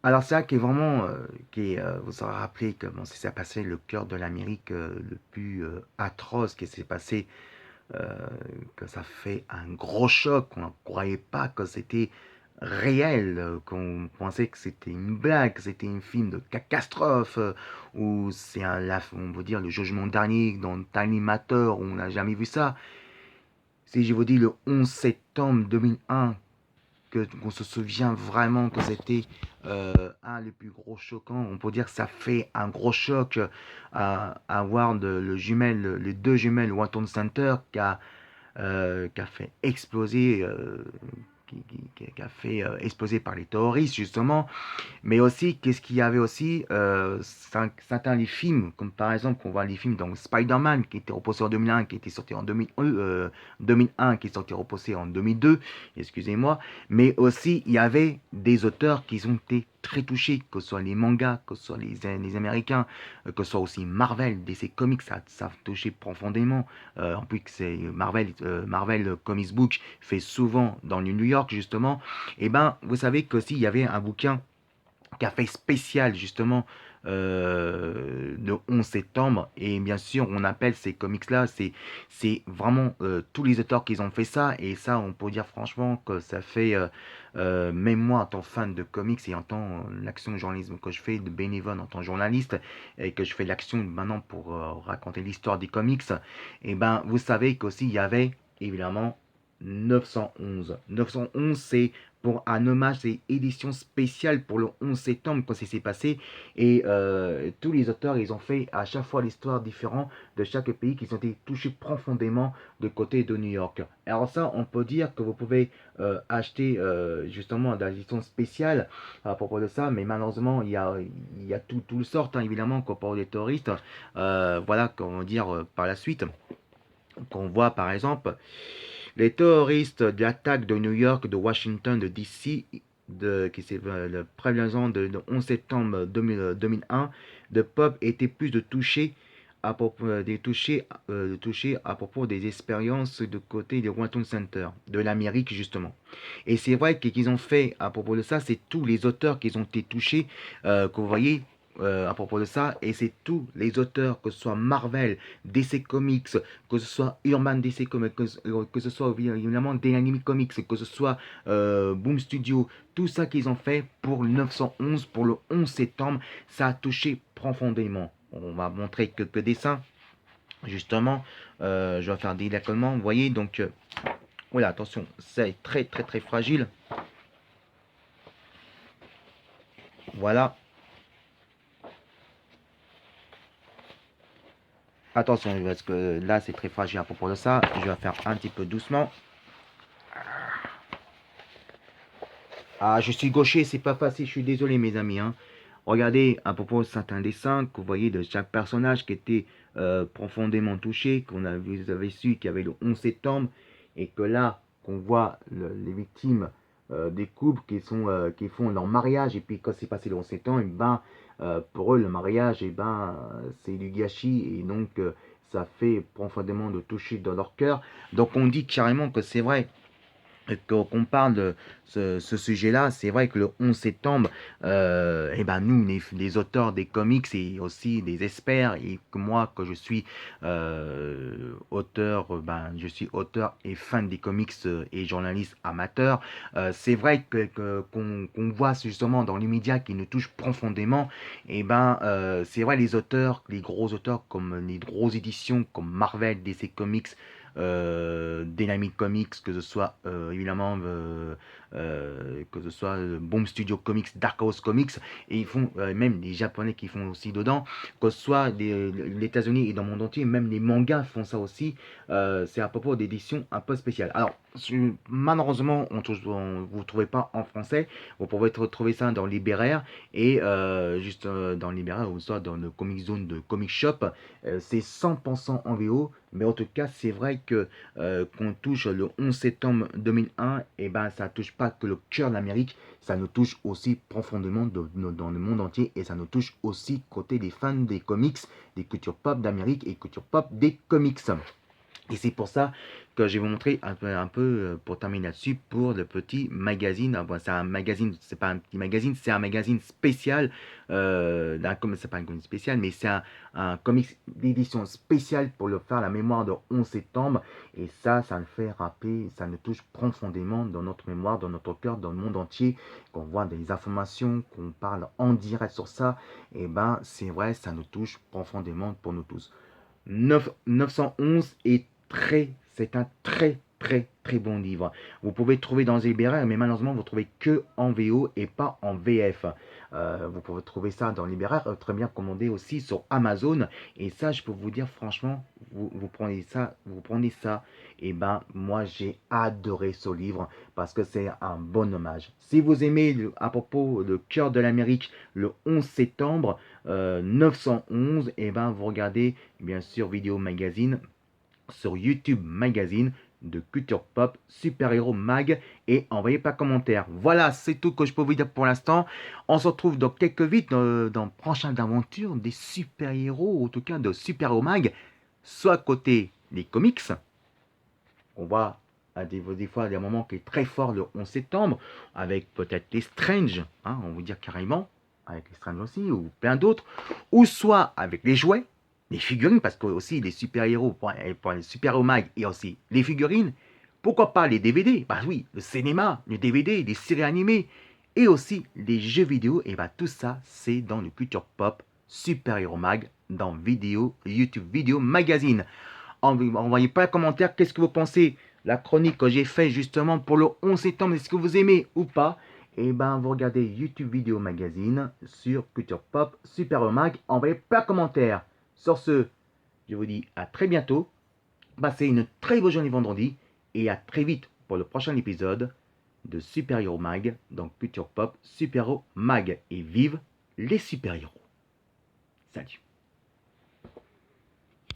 Alors c'est ça qui est vraiment, vous aurez rappelé comment ça s'est passé le cœur de l'Amérique le plus atroce qui s'est passé, euh, que ça fait un gros choc, on ne croyait pas que c'était réel, qu'on pensait que c'était une blague, que c'était un film de catastrophe, ou c'est on veut dire le jugement dernier dans Tiny Matter, où on n'a jamais vu ça. Si je vous dis le 11 septembre 2001, qu'on se souvient vraiment que c'était un des plus gros choquants. On peut dire que ça fait un gros choc à voir les deux jumelles Wanton Center qui a fait exploser. Qui a fait exploser par les terroristes justement, mais aussi qu'est-ce qu'il y avait aussi certains les films comme par exemple qu'on voit les films donc Spider-Man qui était reposé en 2001 qui était sorti en 2001 qui est sorti reposé en 2002, excusez-moi, mais aussi il y avait des auteurs qui ont été très touchés, que ce soit les mangas, que ce soit les Américains, que ce soit aussi Marvel, DC Comics, ça a touché profondément. En plus que c'est Marvel Comics Book fait souvent dans le New York justement. Et ben vous savez qu'aussi il y avait un bouquin café spécial justement le 11 septembre, et bien sûr on appelle ces comics là, c'est vraiment tous les auteurs qui ont fait ça, et ça on peut dire franchement que ça fait même moi en tant que fan de comics et en tant l'action de journalisme que je fais de bénévole en tant que journaliste, et que je fais l'action maintenant pour raconter l'histoire des comics, et ben vous savez qu'aussi il y avait évidemment 911. 911 c'est pour un hommage, c'est édition spéciale pour le 11 septembre quand ça s'est passé. Et tous les auteurs, ils ont fait à chaque fois l'histoire différente de chaque pays qui ont été touchés profondément de côté de New York. Alors ça, on peut dire que vous pouvez acheter justement de l'édition spéciale à propos de ça, mais malheureusement, il y a tout le sort, hein, évidemment, qu'on parle des touristes. Voilà, comment dire par la suite, qu'on voit par exemple les terroristes de l'attaque de New York, de Washington, de DC, qui c'est le prévalent de 11 septembre 2001, de pop étaient plus de toucher à propos toucher à propos des expériences de côté des Washington Center, de l'Amérique justement. Et c'est vrai qu'ils ont fait à propos de ça, c'est tous les auteurs qui ont été touchés, que vous voyez à propos de ça, et c'est tous les auteurs, que ce soit Marvel, DC Comics, que ce soit Urban DC Comics, que ce soit évidemment Dynamic Comics, que ce soit Boom Studio, tout ça qu'ils ont fait pour le 911, pour le 11 septembre, ça a touché profondément. On va montrer quelques dessins, justement. Je vais faire directement, vous voyez, donc voilà, attention, c'est très très très fragile. Voilà, attention, parce que là c'est très fragile à propos de ça. Je vais faire un petit peu doucement. Ah, je suis gaucher, c'est pas facile, je suis désolé mes amis, hein. Regardez à propos de certains dessins que vous voyez de chaque personnage qui était profondément touché, vous avez su qu'il y avait le 11 septembre, et que là, qu'on voit les victimes des couples qui font leur mariage, et puis quand c'est passé le 11 septembre, et ben, pour eux, le mariage, et ben, c'est du gâchis, et donc ça fait profondément de toucher dans leur cœur. Donc on dit carrément que c'est vrai qu'on parle de ce sujet-là, c'est vrai que le 11 septembre, eh ben nous, les auteurs des comics et aussi des experts, et que moi, que je suis auteur, ben, je suis auteur et fan des comics et journaliste amateur, c'est vrai qu'on voit justement dans les médias qui nous touchent profondément, et ben c'est vrai les auteurs, les gros auteurs comme les grosses éditions comme Marvel, DC Comics, Dynamic Comics, que ce soit évidemment que ce soit Boom Studio Comics, Dark Horse Comics, et ils font même les Japonais qui font aussi dedans, que ce soit les États-Unis et dans le monde entier, même les mangas font ça aussi. C'est à propos d'éditions un peu spéciales. Alors malheureusement, vous ne trouvez pas en français. Vous pouvez retrouver ça dans Libéraire, et juste dans Libéraire ou soit dans le Comic Zone de Comic Shop. C'est 100% en VO, mais en tout cas, c'est vrai que qu'on touche le 11 septembre 2001, et ben ça touche pas que le cœur de l'Amérique, ça nous touche aussi profondément dans le monde entier, et ça nous touche aussi côté des fans des comics, des cultures pop d'Amérique et culture pop des comics. Et c'est pour ça que je vais vous montrer pour terminer là-dessus, pour le petit magazine. Ah, bon, c'est un magazine, c'est pas un petit magazine, c'est un magazine spécial. C'est pas un comic spécial, mais c'est un comics d'édition spéciale pour le faire la mémoire de 11 septembre. Et ça le fait rappeler, ça nous touche profondément dans notre mémoire, dans notre cœur, dans le monde entier. Qu'on voit des informations, qu'on parle en direct sur ça. Et ben, c'est vrai, ça nous touche profondément pour nous tous. 911 est c'est un très bon livre. Vous pouvez le trouver dans les libraires, mais malheureusement, vous ne trouvez que en VO et pas en VF. Vous pouvez trouver ça dans les libraires, très bien commandé aussi sur Amazon. Et ça, je peux vous dire franchement, vous prenez ça. Et ben, moi, j'ai adoré ce livre parce que c'est un bon hommage. Si vous aimez à propos le cœur de l'Amérique, le 11 septembre 911, et ben, vous regardez bien sûr Vidéo Magazine sur YouTube Magazine de Culture Pop, Super Héros Mag, et envoyez pas de commentaire. Voilà, c'est tout que je peux vous dire pour l'instant. On se retrouve dans quelques vite dans prochaine aventure des super héros, ou en tout cas de Super Héros Mag, soit côté des comics. On voit des fois des moments qui est très fort le 11 septembre, avec peut-être les Strange, hein, on va dire carrément, avec les Strange aussi, ou plein d'autres, ou soit avec les jouets, les figurines, parce que aussi les super-héros, pour les super-héros mag, et aussi les figurines, pourquoi pas les DVD, bah oui, le cinéma, les DVD, les séries animées, et aussi les jeux vidéo, et bah tout ça, c'est dans le Culture Pop Super Hero Mag, dans YouTube Vidéo Magazine. Envoyez pas un commentaire, qu'est-ce que vous pensez? La chronique que j'ai fait justement pour le 11 septembre, est-ce que vous aimez ou pas? Et ben vous regardez YouTube Vidéo Magazine sur Culture Pop Super Mag. Envoyez pas de commentaire. Sur ce, je vous dis à très bientôt. Passez une très bonne journée vendredi. Et à très vite pour le prochain épisode de Super Hero Mag, donc Culture Pop Super Hero Mag. Et vive les super héros. Salut.